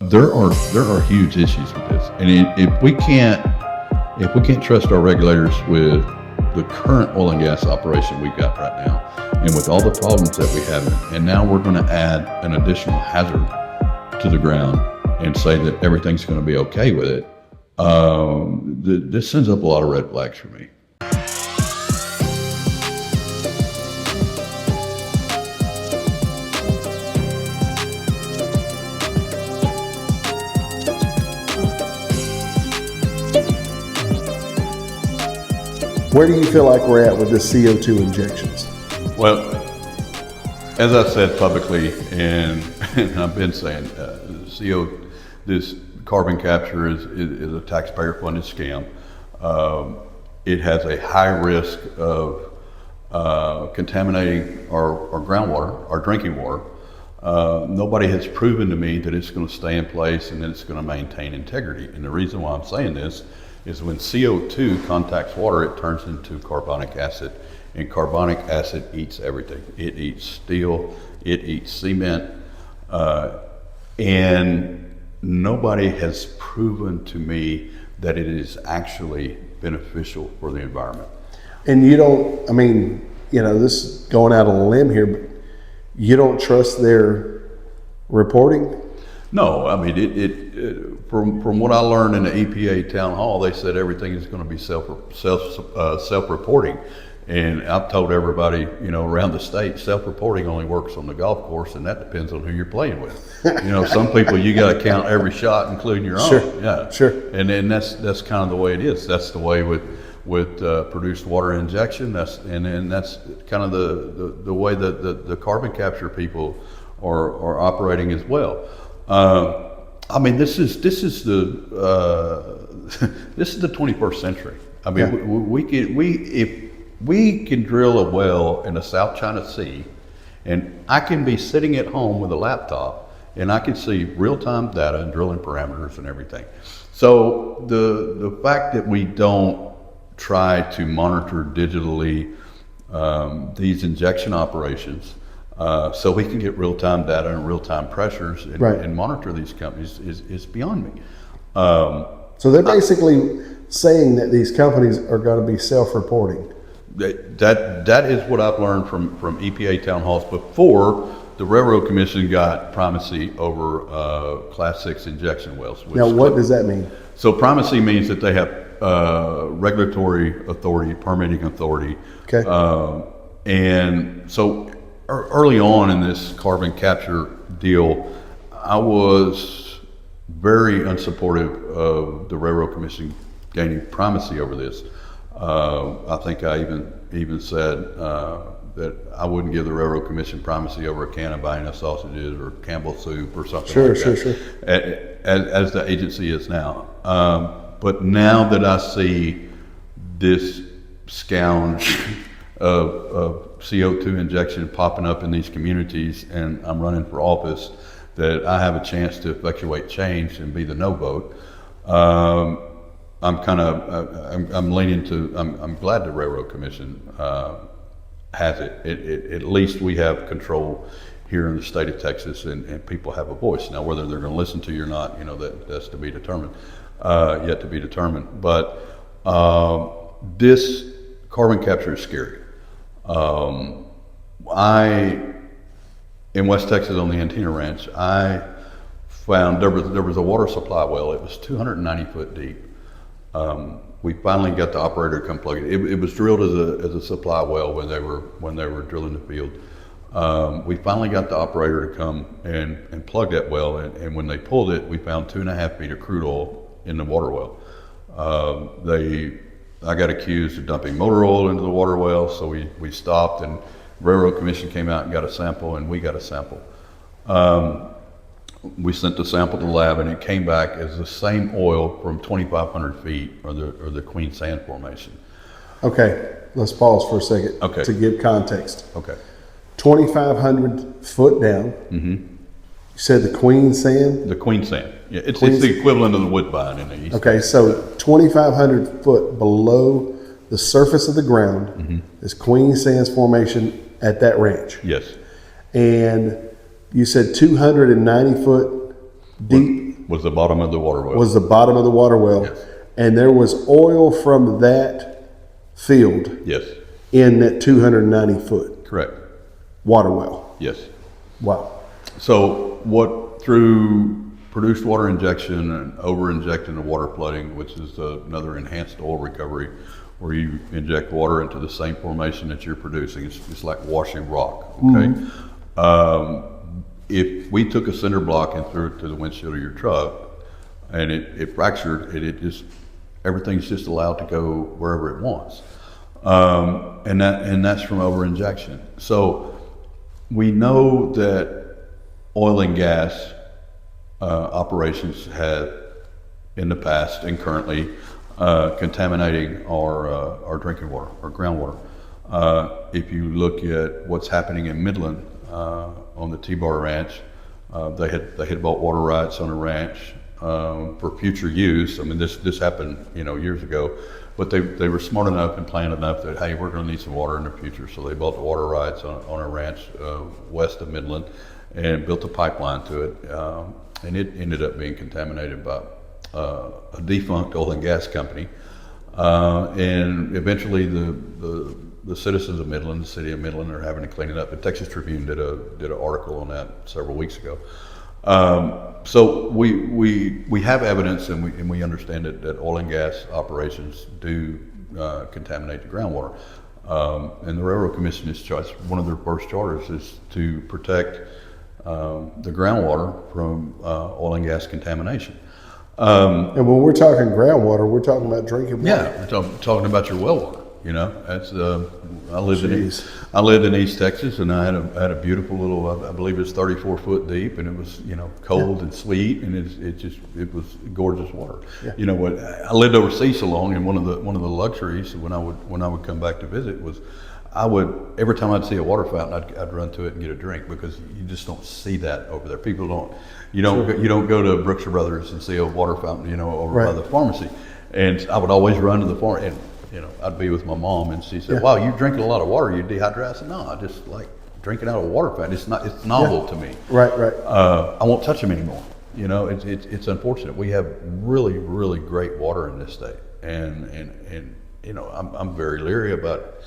there are huge issues with this, and if we can't trust our regulators with the current oil and gas operation we've got right now, and with all the problems that we have, and now we're going to add an additional hazard to the ground and say that everything's going to be okay with it, this sends up a lot of red flags for me. Where do you feel like we're at with the CO2 injections? Well, as I said publicly, and I've been saying, this carbon capture is a taxpayer-funded scam. It has a high risk of contaminating our groundwater, our drinking water. Nobody has proven to me that it's going to stay in place and that it's going to maintain integrity. And the reason why I'm saying this is when CO2 contacts water, it turns into carbonic acid, and carbonic acid eats everything. It eats steel, it eats cement, and nobody has proven to me that it is actually beneficial for the environment. And you don't, I mean, you know, this is going out on a limb here, but you don't trust their reporting? No, I mean, from what I learned in the EPA town hall, they said everything is going to be self-reporting. And I've told everybody, you know, around the state, self-reporting only works on the golf course, and that depends on who you're playing with. You know, some people you got to count every shot, including your own. Sure. Yeah, sure. And then that's kind of the way it is. That's the way with produced water injection. That's kind of the way that the carbon capture people are operating as well. I mean, this is the 21st century. I mean, yeah. If we can drill a well in the South China Sea, and I can be sitting at home with a laptop, and I can see real-time data and drilling parameters and everything. So the fact that we don't try to monitor digitally these injection operations, so we can get real-time data and real-time pressures and, right. and monitor these companies is beyond me. So they're basically saying that these companies are going to be self-reporting. That is what I've learned from EPA town halls before the Railroad Commission got primacy over Class 6 injection wells. Now, what does that mean? So primacy means that they have regulatory authority, permitting authority. Okay. And so early on in this carbon capture deal, I was very unsupportive of the Railroad Commission gaining primacy over this. I think I even said that I wouldn't give the Railroad Commission primacy over a can of Vienna sausages or Campbell soup or something like that. Sure. As the agency is now. But now that I see this scourge of CO2 injection popping up in these communities, and I'm running for office, that I have a chance to effectuate change and be the no vote. I'm leaning to. I'm glad the Railroad Commission has it. At least we have control here in the state of Texas, and people have a voice. Now, whether they're going to listen to you or not, you know, that's to be determined. Yet to be determined. But this carbon capture is scary. In West Texas on the Antenna Ranch, I found there was a water supply well. It was 290 foot deep. We finally got the operator to come plug it. It was drilled as a supply well when they were drilling the field. We finally got the operator to come and plug that well, and when they pulled it, we found 2.5 feet of crude oil in the water well. I got accused of dumping motor oil into the water well, so we stopped, and Railroad Commission came out and got a sample, and we got a sample. We sent the sample to the lab, and it came back as the same oil from 2,500 feet, or the Queen Sand Formation. Okay, let's pause for a second to give context. Okay. 2,500 foot down. Mm-hmm. You said the Queen Sand? The Queen Sand. Yeah, it's the equivalent of the Woodbine in the east. Okay, so 2,500 foot below the surface of the ground mm-hmm. is Queen Sands Formation at that ranch. Yes. And you said 290 foot deep? Was the bottom of the water well. Was the bottom of the water well. Yes. And there was oil from that field Yes, in that 290 foot correct. water well. Yes. Wow. So what through produced water injection and over injecting the water flooding, which is another enhanced oil recovery, where you inject water into the same formation that you're producing. It's like washing rock. Okay. If we took a cinder block and threw it to the windshield of your truck, and it fractured, it just everything's just allowed to go wherever it wants, and that's from over injection. So we know that oil and gas operations have in the past and currently contaminating our drinking water, our groundwater. If you look at what's happening in Midland on the T-Bar Ranch, they had bought water rights on a ranch for future use. I mean, this happened years ago, but they were smart enough and planned enough that, hey, we're going to need some water in the future. So they bought the water rights on a ranch west of Midland and built a pipeline to it, and it ended up being contaminated by a defunct oil and gas company, and eventually the citizens of Midland, the city of Midland, are having to clean it up. The Texas Tribune did an article on that several weeks ago. So we have evidence, and we understand that oil and gas operations do contaminate the groundwater. And the Railroad Commission is one of their first charters is to protect the groundwater from oil and gas contamination. And when we're talking groundwater, we're talking about drinking water. Yeah, we're talking about your well water. That's I lived in East Texas, and I had a beautiful little, I believe it's 34 foot deep, and it was cold and sweet, and it was gorgeous water. Yeah. I lived overseas so long, and one of the luxuries when I would come back to visit was every time I'd see a water fountain, I'd run to it and get a drink, because you just don't see that over there. People don't. You don't go to Brooks Brothers and see a water fountain, over by the pharmacy. And I would always run to the farm, and I'd be with my mom, and she said, "Wow, you're drinking a lot of water. You dehydrate?" I said, "No, I just like drinking out of a water fountain. It's novel to me. Right. I won't touch them anymore. It's unfortunate. We have really, really great water in this state, and I'm very leery about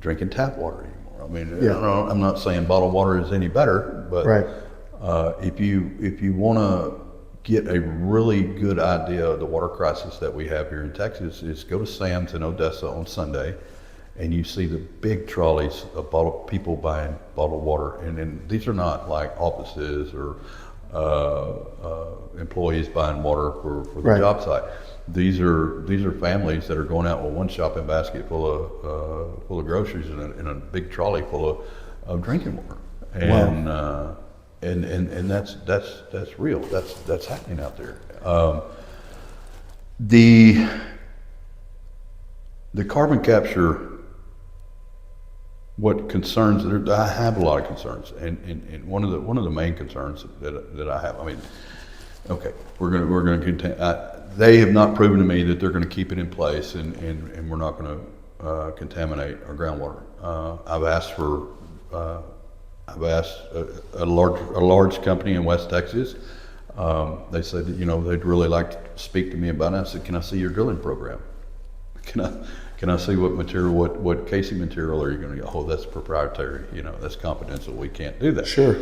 drinking tap water anymore. I mean, I'm not saying bottled water is any better, but if you want to get a really good idea of the water crisis that we have here in Texas, is go to Sam's in Odessa on Sunday, and you see the big trolleys of people buying bottled water, and these are not like offices or employees buying water for the job site. These are families that are going out with one shopping basket full of groceries and a big trolley full of drinking water, and and that's real. That's happening out there. The carbon capture. What concerns? I have a lot of concerns, and one of the main concerns that I have. I mean, okay, we're gonna continue. They have not proven to me that they're going to keep it in place, and we're not going to contaminate our groundwater. I've asked a large company in West Texas. They said that, they'd really like to speak to me about it. I said, "Can I see your drilling program? Can I see what material, what casing material are you going to get?" "Oh, that's proprietary. That's confidential. We can't do that." Sure.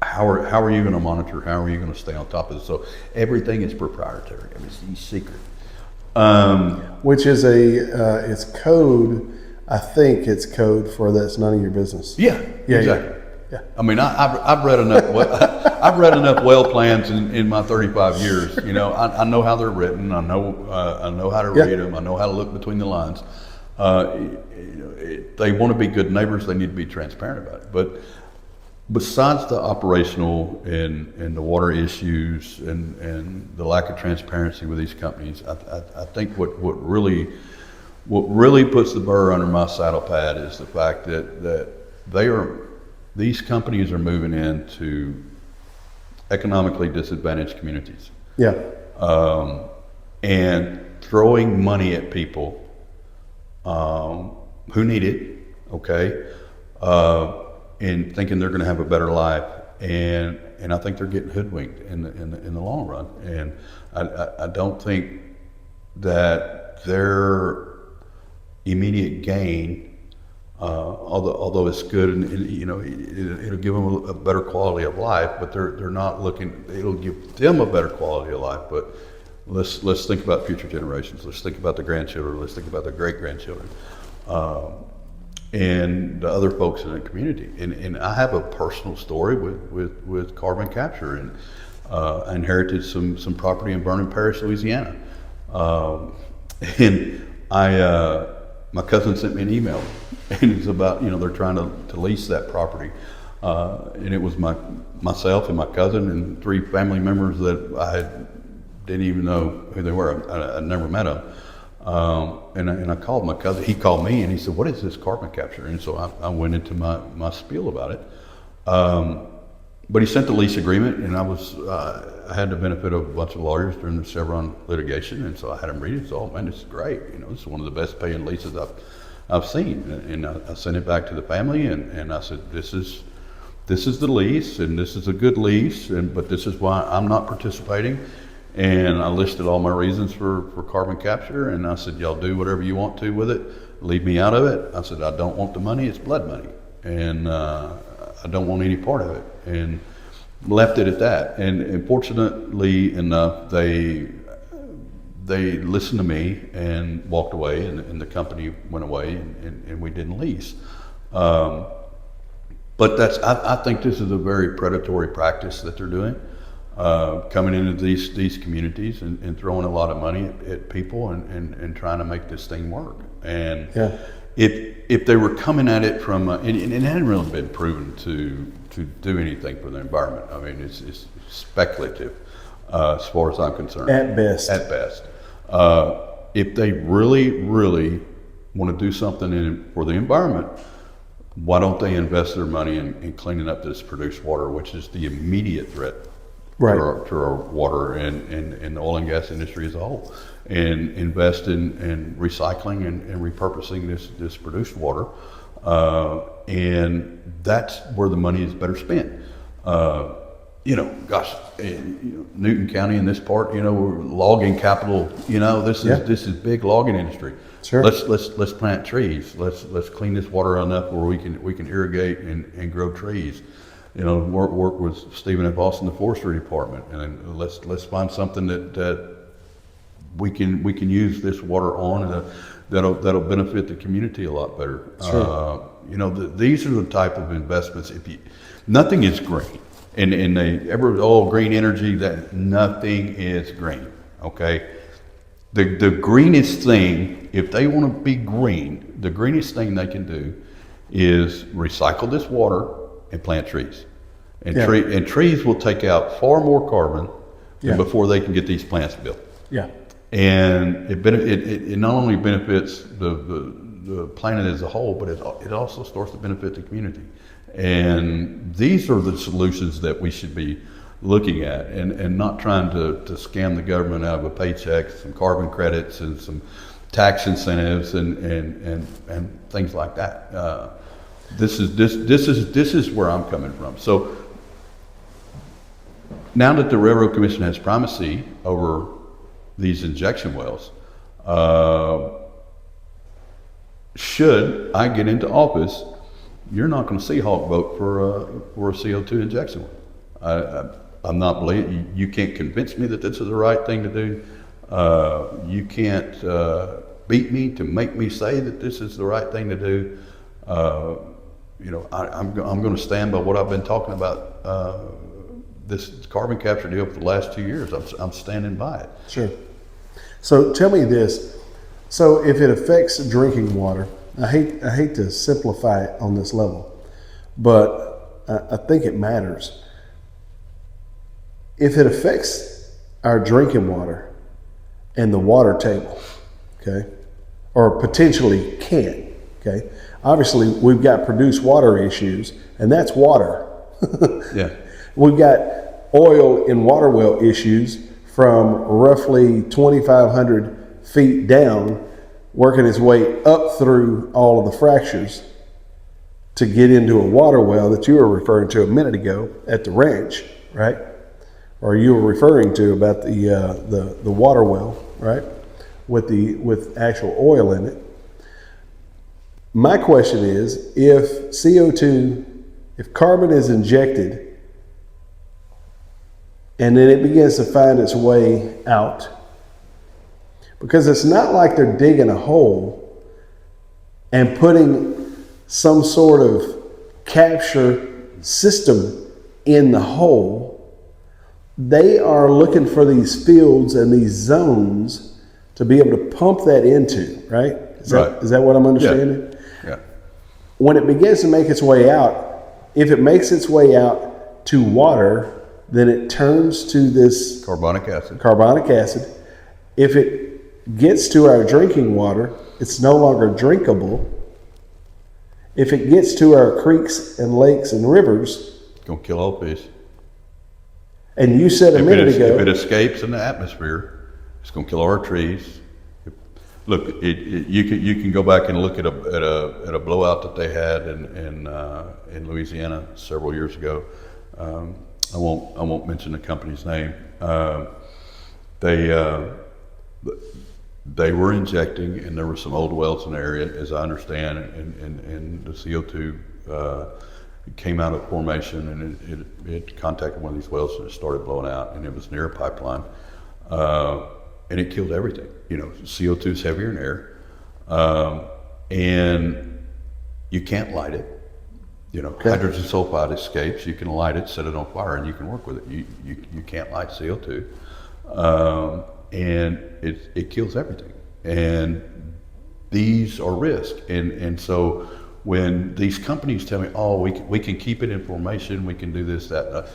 How are you going to monitor? How are you going to stay on top of it? So everything is proprietary. I mean, it's secret. Which is it's code. I think it's code for that's none of your business. Yeah, exactly. Yeah. I mean, I've read enough. I've read enough well plans in my 35 years. I know how they're written. I know how to read them. I know how to look between the lines. They want to be good neighbors. They need to be transparent about it. But besides the operational and the water issues and the lack of transparency with these companies, I think what really puts the burr under my saddle pad is the fact that these companies are moving into economically disadvantaged communities. Yeah. And throwing money at people who need it, okay, and thinking they're going to have a better life and I think they're getting hoodwinked in the long run. And I don't think that their immediate gain, although it's good, and you know, it'll give them a better quality of life, but they're not looking. It'll give them a better quality of life, but let's think about future generations. Let's think about the grandchildren. Let's think about the great grandchildren, and the other folks in the community. And I have a personal story with carbon capture, and I inherited some property in Vernon Parish, Louisiana, and my cousin sent me an email, and it's about, you know, they're trying to lease that property, and it was myself and my cousin and 3 family members that I didn't even know who they were. I never met them, and I called my cousin. He called me and he said, "What is this carbon capture?" And so I went into my spiel about it. But he sent the lease agreement, and I had the benefit of a bunch of lawyers during the Chevron litigation, and so I had him read it. So, oh man, this is great. You know, this is one of the best paying leases I've seen. And I sent it back to the family, and I said, this is the lease, and this is a good lease, but this is why I'm not participating. And I listed all my reasons for carbon capture, and I said, y'all do whatever you want to with it. Leave me out of it. I said, I don't want the money. It's blood money, and I don't want any part of it, and left it at that. And fortunately enough, they listened to me and walked away, and the company went away, and we didn't lease. But I think this is a very predatory practice that they're doing, coming into these communities and throwing a lot of money at people and trying to make this thing work. And Yeah. If they were coming at it from, and it hadn't really been proven to do anything for the environment. I mean, it's speculative as far as I'm concerned. At best. At best. If they really want to do something for the environment, why don't they invest their money in cleaning up this produced water, which is the immediate threat Right. to our water and the oil and gas industry as a whole, and invest in recycling and repurposing this produced water, and that's where the money is better spent. You know, gosh, Newton County in this part, you know, we're logging capital. You know, this is big logging industry. Sure. Let's plant trees. Let's clean this water enough where we can irrigate and grow trees. You know, work with Stephen F. Austin, the forestry department, and let's find something that we can use this water on, and that'll benefit the community a lot better. Sure. You know, these are the type of investments. Nothing is green, and green energy, that nothing is green. Okay, the greenest thing, if they want to be green, the greenest thing they can do is recycle this water and plant trees. And, Yeah. and trees will take out far more carbon Yeah. before they can get these plants built. Yeah. And it not only benefits the planet as a whole, but it also starts to benefit the community. And these are the solutions that we should be looking at, and not trying to scam the government out of a paycheck, some carbon credits and some tax incentives and things like that. This is where I'm coming from. So now that the Railroad Commission has primacy over these injection wells, should I get into office, you're not going to see Hawk vote for a CO2 injection well. I'm not believing you can't convince me that this is the right thing to do. You can't beat me to make me say that this is the right thing to do. You know, I'm going to stand by what I've been talking about. This carbon capture deal for the last 2 years. I'm standing by it. Sure. So tell me this. So if it affects drinking water, I hate to simplify it on this level, but I think it matters. If it affects our drinking water and the water table, okay, or potentially can, okay. Obviously, we've got produced water issues, and that's water. Yeah. We've got oil and water well issues from roughly 2,500 feet down, working its way up through all of the fractures to get into a water well that you were referring to a minute ago at the ranch, right? Or you were referring to about the water well, right? With actual oil in it. My question is, if CO2, if carbon is injected and then it begins to find its way out, because it's not like they're digging a hole and putting some sort of capture system in the hole. They are looking for these fields and these zones to be able to pump that into, right? Is that what I'm understanding? Yeah. When it begins to make its way out, if it makes its way out to water, then it turns to this Carbonic acid. If it gets to our drinking water, it's no longer drinkable. If it gets to our creeks and lakes and rivers, It's going to kill all fish. and you said a minute ago, If it escapes in the atmosphere, it's going to kill our trees. Look, you can go back and look at a blowout that they had in Louisiana several years ago. I won't mention the company's name. They were injecting, and there were some old wells in the area, as I understand, and the CO2 came out of formation, and it contacted one of these wells, and it started blowing out, and it was near a pipeline, and it killed everything. CO2 is heavier than air, and you can't light it. Hydrogen sulfide escapes. You can light it, set it on fire, and you can work with it. You can't light CO2. And it kills everything. And these are risks. And so when these companies tell me, oh, we can keep it in formation, we can do this, that,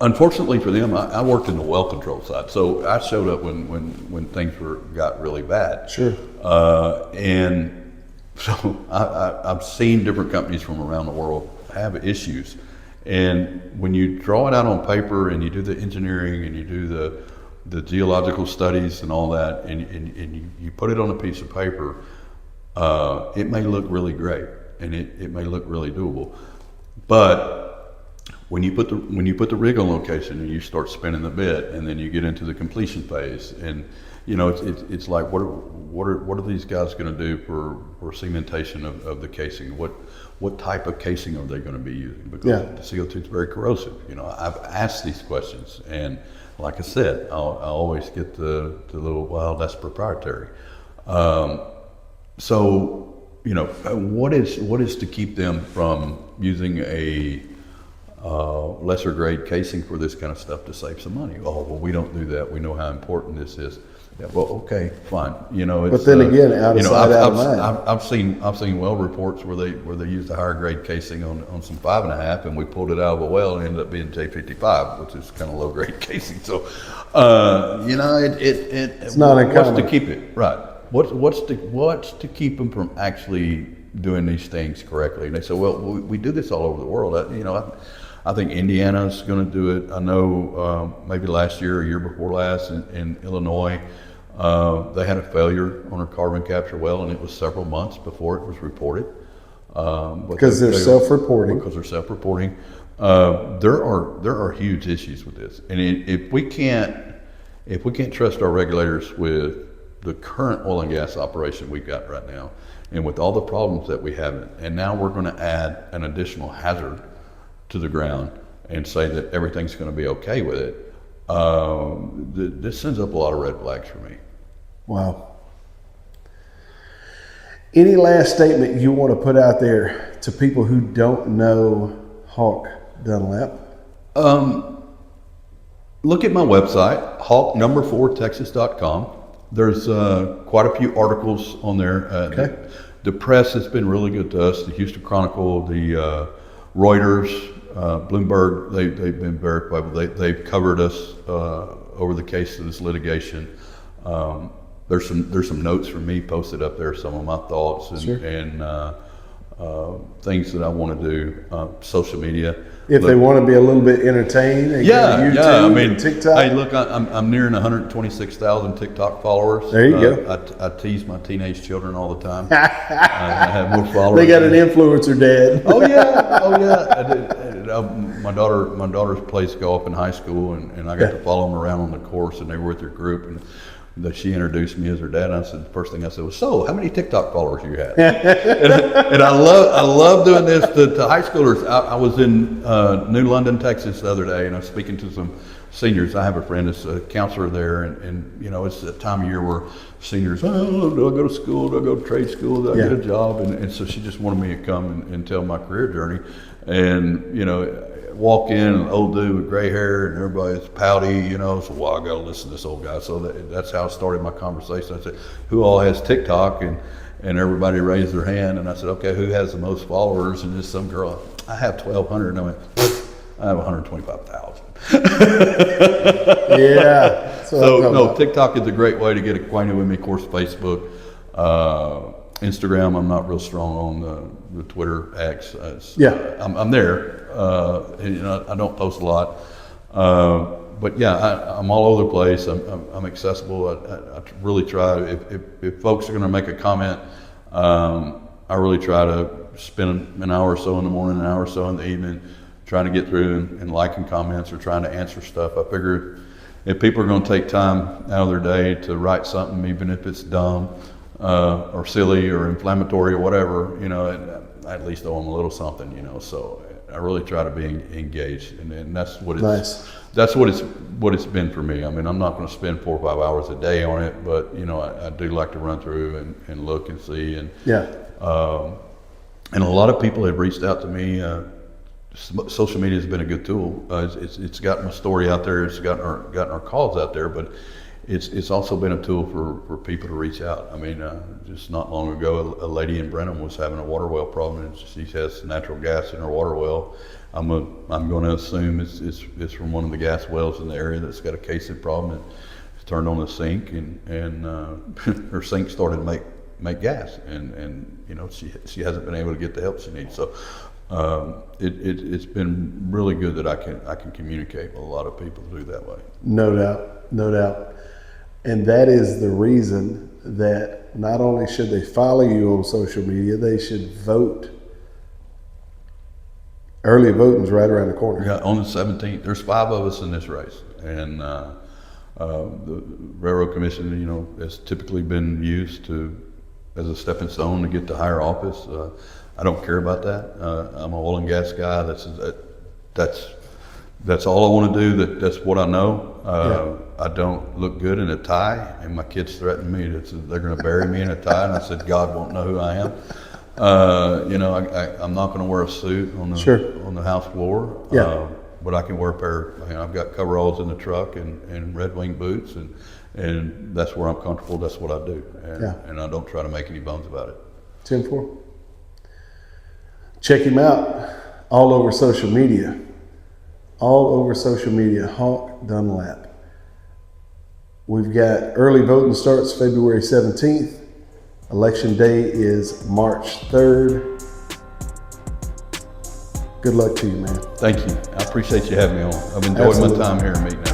unfortunately for them, I worked in the well control side. So I showed up when things got really bad. Sure. And so I've seen different companies from around the world have issues. And when you draw it out on paper and you do the engineering and you do the geological studies and all that, and you put it on a piece of paper, it may look really great and it may look really doable. But when you put the rig on location and you start spinning the bit, and then you get into the completion phase, and it's like, what are these guys going to do for cementation of the casing? What type of casing are they going to be using? Because the CO2 is very corrosive. I've asked these questions, and like I said, I always get the little, well, that's proprietary. So what is to keep them from using a lesser grade casing for this kind of stuff to save some money? Oh, well, we don't do that. We know how important this is. Yeah, well, okay, fine. It's, but then again, out of sight, out of mind. I've seen well reports where they used a higher grade casing on some 5.5, and we pulled it out of a well and it ended up being J55, which is kind of low grade casing. So, it's not uncommon. What's to keep it right? What's to keep them from actually doing these things correctly? And they say, well, we do this all over the world. I think Indiana's going to do it. I know maybe last year or year before last in Illinois, they had a failure on a carbon capture well, and it was several months before it was reported. Because they're self-reporting. Because they're self-reporting. There are huge issues with this, and if we can't trust our regulators with the current oil and gas operation we've got right now, and with all the problems that we have, and now we're going to add an additional hazard to the ground and say that everything's going to be okay with it, this sends up a lot of red flags for me. Wow. Any last statement you want to put out there to people who don't know Hawk Dunlap? Look at my website, hawk4texas.com. There's quite a few articles on there. The press has been really good to us. The Houston Chronicle, the Reuters, Bloomberg, they've been very favorable. They've covered us over the case of this litigation. There's some notes from me posted up there, some of my thoughts, and, Sure. and things that I want to do, social media. If they want to be a little bit entertained, they go to YouTube, I mean, TikTok. hey, look, I'm nearing 126,000 TikTok followers. There you go. I tease my teenage children all the time. I have more followers. They got an influencer dad. Oh yeah. My daughter plays golf in high school, and I got to follow them around on the course, and they were with their group, and that she introduced me as her dad. And I said, the first thing I said was, "So, how many TikTok followers you have?" and I love doing this to high schoolers. I was in New London, Texas, the other day, and I was speaking to some seniors. I have a friend that's a counselor there, and you know, it's a time of year where seniors, oh, do I go to school? Do I go to trade school? Do I get a job? And so she just wanted me to come and tell my career journey. And you know, walk in, an old dude with gray hair, and everybody's pouty, you know. So, well, I got to listen to this old guy. So that's how I started my conversation. I said, "Who all has TikTok?" And everybody raised their hand. And I said, "Okay, who has the most followers?" And just some girl, "I have 1,200." And I went, "I have 125,000." Yeah. So no, TikTok is a great way to get acquainted with me. Of course, Facebook, Instagram. I'm not real strong on the Twitter X. I'm there. And, you know, I don't post a lot, but yeah, I'm all over the place. I'm accessible. I really try. If folks are going to make a comment, I really try to spend an hour or so in the morning, an hour or so in the evening, trying to get through and liking comments or trying to answer stuff. I figure if people are going to take time out of their day to write something, even if it's dumb or silly or inflammatory or whatever, you know, I at least owe them a little something, you know. So I really try to be engaged, and that's what that's what it's been for me. I mean, I'm not going to spend 4 or 5 hours a day on it, but you know, I do like to run through and look and see, and and a lot of people have reached out to me. Social media has been a good tool. It's gotten my story out there. It's gotten our calls out there, but it's also been a tool for people to reach out. I mean, just not long ago, a lady in Brenham was having a water well problem, and she has natural gas in her water well. I'm going to assume it's from one of the gas wells in the area that's got a casing problem. And it's turned on the sink, and her sink started to make gas, and you know, she hasn't been able to get the help she needs. So it's been really good that I can communicate with a lot of people through that way. No doubt. And that is the reason that not only should they follow you on social media, they should vote. Early voting's right around the corner. Yeah, on the 17th. There's 5 of us in this race, and the Railroad Commission, you know, has typically been used as a stepping stone to get to higher office. I don't care about that. I'm an oil and gas guy. That's all I want to do. That's what I know. I don't look good in a tie, and my kids threatened me that they're going to bury me in a tie, and I said, God won't know who I am. You know, I'm not going to wear a suit on the house floor. But I can wear a pair. I've got coveralls in the truck and Red Wing boots, and that's where I'm comfortable. That's what I do, and I don't try to make any bones about it. 10-4. Check him out all over social media. Hawk Dunlap. We've got early voting starts February 17th. Election day is March 3rd. Good luck to you, man. Thank you. I appreciate you having me on. I've enjoyed my time here meeting.